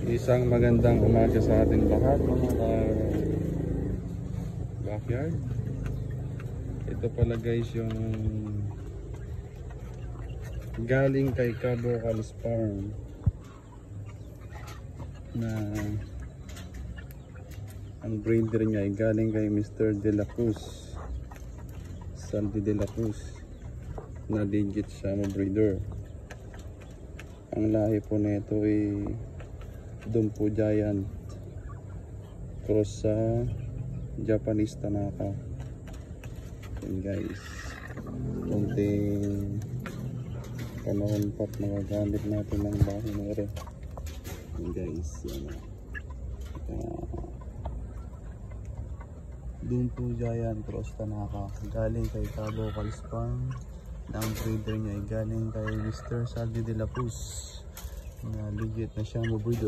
Isang magandang umaga sa ating lahat mga backyard. Ito pala guys yung galing kay Cabo Calis Farm na ang breeder niya ay galing kay Mr. De La Cruz, Salvi De La Cruz, na legit siya mo breeder. Ang lahi po nito ay Dumpo Giant cross sa Japanese Tanaka. Yan guys, konting panahon pat magagamit natin ng bahay na rin. Yan guys, yan Dumpo Giant cross Tanaka galing kay Cabo Calis Farm. Ang breeder niya ay galing kay Mr. Salvi De La Cruz na legit na siya mo breeder.